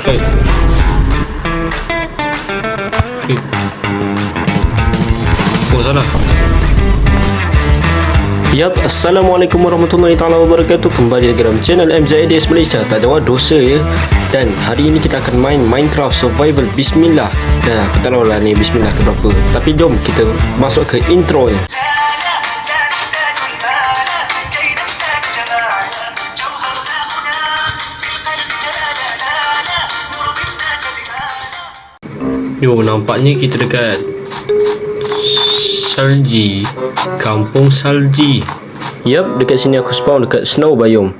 Hey. Hey. Oh, salah. Yap, Assalamualaikum warahmatullahi taala wabarakatuh. Kembali lagi dalam channel MZADS Malaysia. Tak jawab dosa ya. Dan hari ini kita akan main Minecraft Survival. Bismillah. Dah, aku tak tahu lah ni Bismillah ke berapa. Tapi jom kita masuk ke intro ni. Yo, nampaknya kita dekat Salji, Kampung Salji. Yap, dekat sini aku spawn dekat snow biome.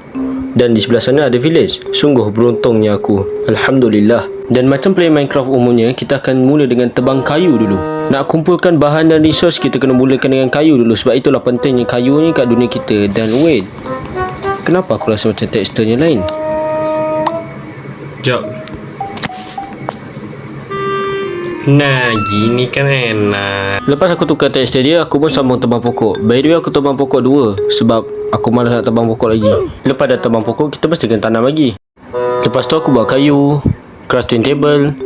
Dan di sebelah sana ada village. Sungguh beruntungnya aku. Alhamdulillah. Dan macam play Minecraft umumnya, kita akan mula dengan tebang kayu dulu. Nak kumpulkan bahan dan resource, kita kena mulakan dengan kayu dulu. Sebab itulah pentingnya kayu ni kat dunia kita. Dan wait, kenapa aku rasa macam teksturnya lain? Sekejap. Nah, gini kan enak. Lepas aku tukar tekstur dia, aku pun sambung tebang pokok. By the way, aku tebang pokok 2 sebab aku malas nak tebang pokok lagi. Lepas dah tebang pokok, kita mesti kena tanam lagi. Lepas tu aku buat kayu, crafting table.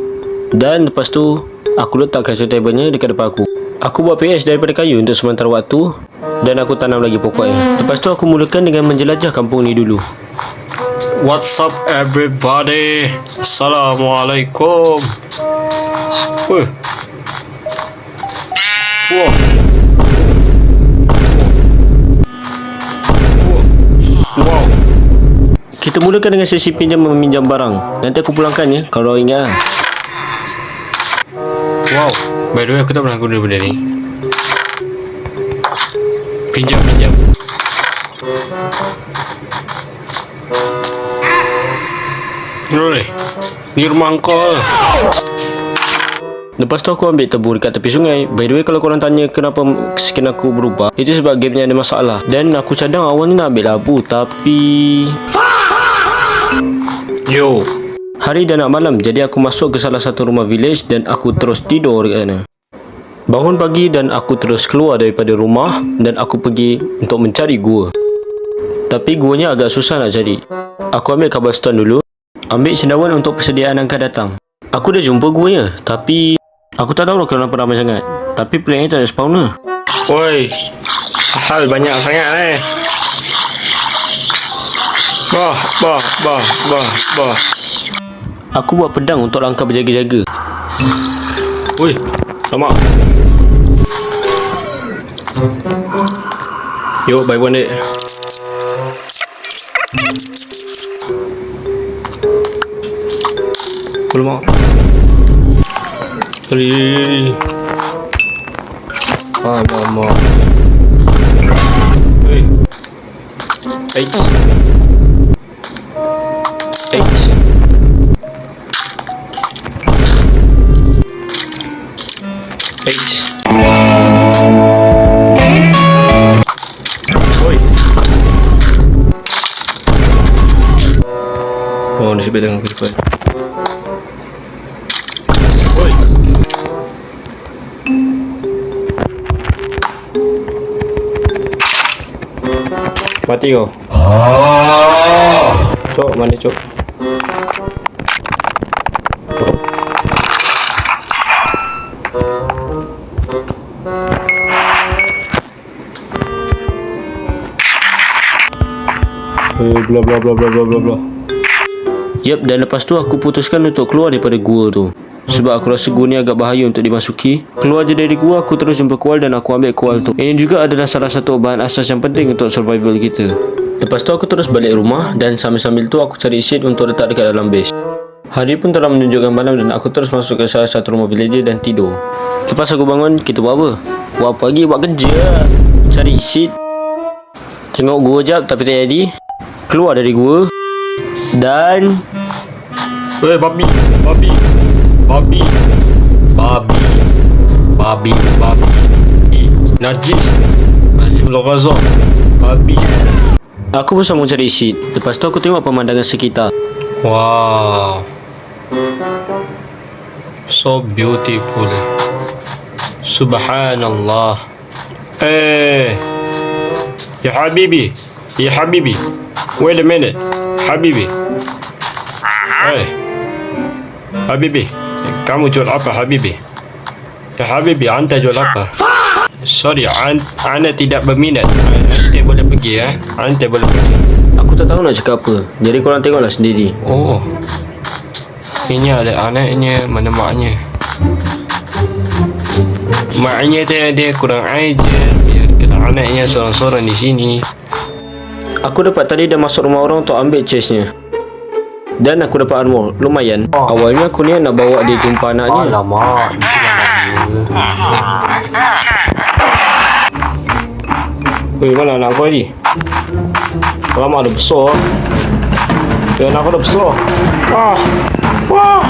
Dan lepas tu aku letak crafting table-nya dekat depan aku. Aku buat PS daripada kayu untuk sementara waktu. Dan aku tanam lagi pokoknya. Lepas tu aku mulakan dengan menjelajah kampung ni dulu. What's up everybody? Assalamualaikum. Wah. Wah. Wow. Kita mulakan dengan sesi pinjam meminjam barang. Nanti aku pulangkan ya, kalau ingat. Wow. By the way, aku tak pernah guna benda ni. Pinjam. Boleh. Ni rumah kau. Lepas tu aku ambil tebu dekat tepi sungai. By the way, kalau korang tanya kenapa skin aku berubah, itu sebab game ni ada masalah. Dan aku cadang awal ni nak ambil labu, tapi yo, hari dah nak malam. Jadi aku masuk ke salah satu rumah village dan aku terus tidur dekat sana. Bangun pagi dan aku terus keluar daripada rumah dan aku pergi untuk mencari gua. Tapi guanya agak susah nak cari. Aku ambil cobblestone dulu, ambil cendawan untuk persediaan akan datang. Aku dah jumpa guanya, tapi aku tak tahu kenapa ramai sangat. Tapi player ni tak ada spawner. Oi, hal banyak sangat Bah. Aku buat pedang untuk langkah berjaga-jaga. Oi, lama. Yo, bye bye. Belum. Sorry. Mama. Hey. H. Oi. Oh, nasib baik dengan aku cepat. Mati kau. Cok, mana cok? Bla. Yep, dan lepas tu aku putuskan untuk keluar daripada gua tu. Sebab aku rasa gua ni agak bahaya untuk dimasuki. Keluar je dari gua, aku terus jumpa koal dan aku ambil koal tu. Ini juga adalah salah satu bahan asas yang penting untuk survival kita. Lepas tu aku terus balik rumah dan sambil-sambil tu aku cari seed untuk letak dekat dalam base. Hari pun telah menunjukkan malam dan aku terus masuk ke salah satu rumah villager dan tidur. Lepas aku bangun, kita buat apa? Buat pagi, buat kerja. Cari seed. Tengok gua jap tapi tak jadi. Keluar dari gua. Dan babi. Najis Logazor. Babi. Aku pun sambung cari seed. Lepas tu aku tengok pemandangan sekitar. Wow, so beautiful. Subhanallah. Ya Habibi, wait a minute, Habibi. Habibi, kamu jual apa Habibi? Ya Habibi, anda jual apa? Sorry, anda tidak berminat. Anda boleh pergi ya. Anda boleh pergi. Aku tak tahu nak cakap apa. Jadi korang tengoklah sendiri. Oh. Ini ada anaknya, mana maknya? Maknya dia kurang ajar. Biar kena anaknya seorang-seorang di sini. Aku dapat tadi dah masuk rumah orang untuk ambil chestnya. Dan aku dapat armor, lumayan. Awalnya aku ni nak bawa dia jumpa anaknya. Alamak, weh, mana anak kau ni? Alamak, dah besar. Anak kau dah besar. Wah. Wah.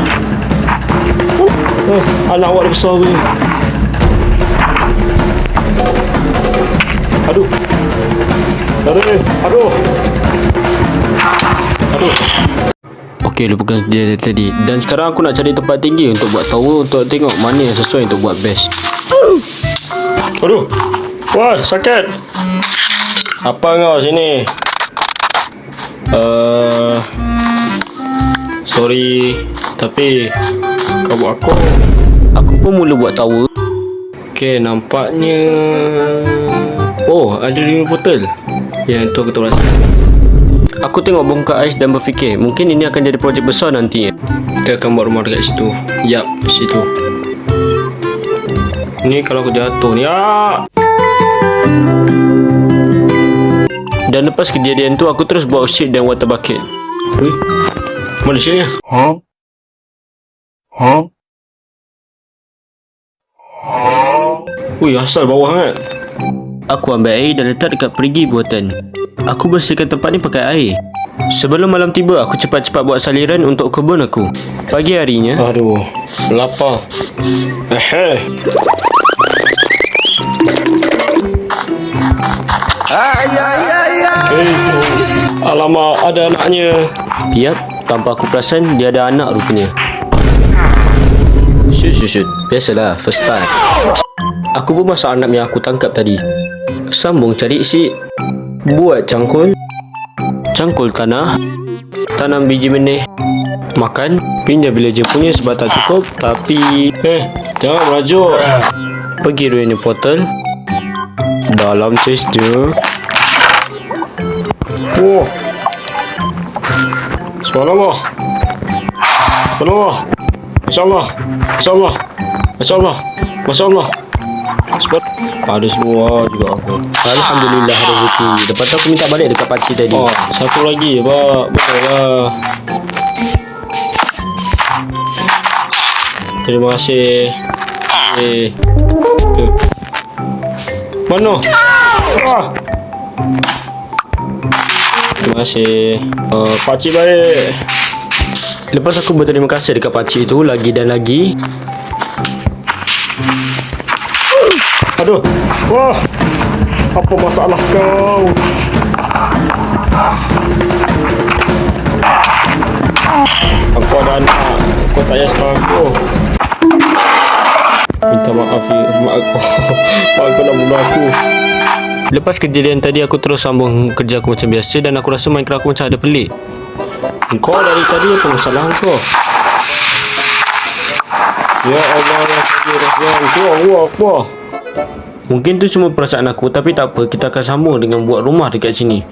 Anak awak dah besar weh. Aduh. Aduh. Okey, lupakan dia tadi. Dan sekarang aku nak cari tempat tinggi untuk buat tower, untuk tengok mana yang sesuai untuk buat base. Aduh. Wah, sakit. Apa kau sini? Sorry, tapi kau buat aku pun mula buat tower. Okey, nampaknya ada 5 portal. Yang tu aku tak rasa. Aku tengok bongkar ais dan berfikir, mungkin ini akan jadi projek besar nanti. Kita akan buat rumah dekat situ. Yap, di situ. Ni kalau aku jatuh ni. Dan lepas kejadian tu, aku terus bawa sheet dan water bucket. Mana sheetnya? Ui, asal bawah sangat. Aku ambil air dan letak dekat perigi buatan. Aku bersihkan tempat ni pakai air. Sebelum malam tiba, aku cepat-cepat buat saliran untuk kebun aku. Pagi harinya, aduh, lapar. Alamak, ada anaknya. Yap, tanpa aku perasan, dia ada anak rupanya. Shut. Biasalah, first time. Aku pun masak anak yang aku tangkap tadi. Sambung cari isi. Buat cangkul tanah, tanam biji benih, makan, pinjam villager punya sebab tak cukup. Tapi jangan merajuk. Pergi ruin portal. Dalam chest dia. Subhanallah. Masya-Allah. Ada semua juga aku. Alhamdulillah rezeki. Lepas tu aku minta balik dekat pakcik tadi. Satu lagi, Pak. Bolehlah. Terima kasih. Mana? Terima kasih. Pakcik balik. Lepas aku berterima kasih dekat pakcik tu lagi dan lagi. Aduh. Wah. Apa masalah kau? Aku ada anak. Kau tak payah sekarang aku. Minta maaf mak aku. Mak aku nak bunuh aku. Lepas kejadian tadi, aku terus sambung kerja aku macam biasa. Dan aku rasa Minecraft aku macam ada pelik. Kau dari tadi apa masalah kau? Ya Allah, ya Allah, Allah. Mungkin tu cuma perasaan aku, tapi tak apa, kita akan sambung dengan buat rumah dekat sini.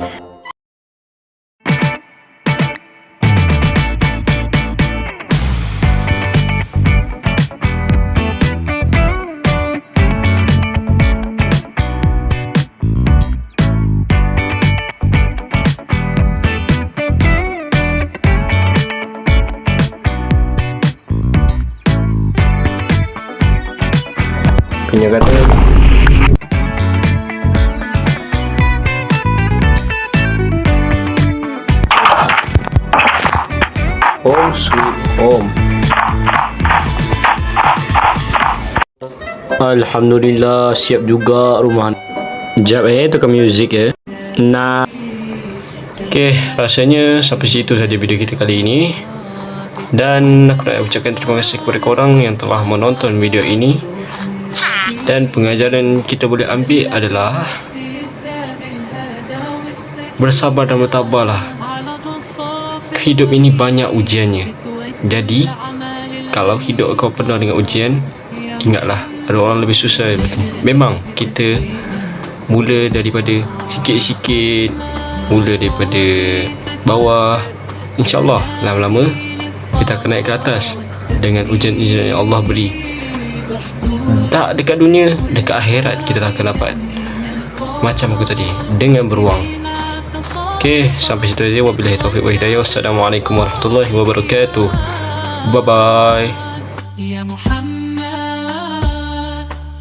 Punya kata Home sweet home. Alhamdulillah, siap juga rumah. Sekejap tekan muzik Nah. Okay, rasanya sampai situ saja video kita kali ini. Dan aku nak ucapkan terima kasih kepada korang yang telah menonton video ini. Dan pengajaran kita boleh ambil adalah bersabar dan bertabarlah. Hidup ini banyak ujiannya. Jadi kalau hidup kau penuh dengan ujian, ingatlah ada orang lebih susah daripada tu. Memang kita mula daripada sikit-sikit, mula daripada bawah. InsyaAllah lama-lama kita akan naik ke atas dengan ujian-ujian yang Allah beri. Tak dekat dunia, dekat akhirat kita akan dapat. Macam aku tadi, dengan beruang. Okey, sampai situ saja. Wabillahi taufiq wa hidayah. Wassalamualaikum warahmatullahi wabarakatuh. Bye bye. Ya Muhammad,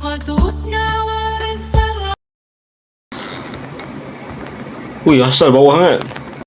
qad utna waris. Ui, asal bawah sangat.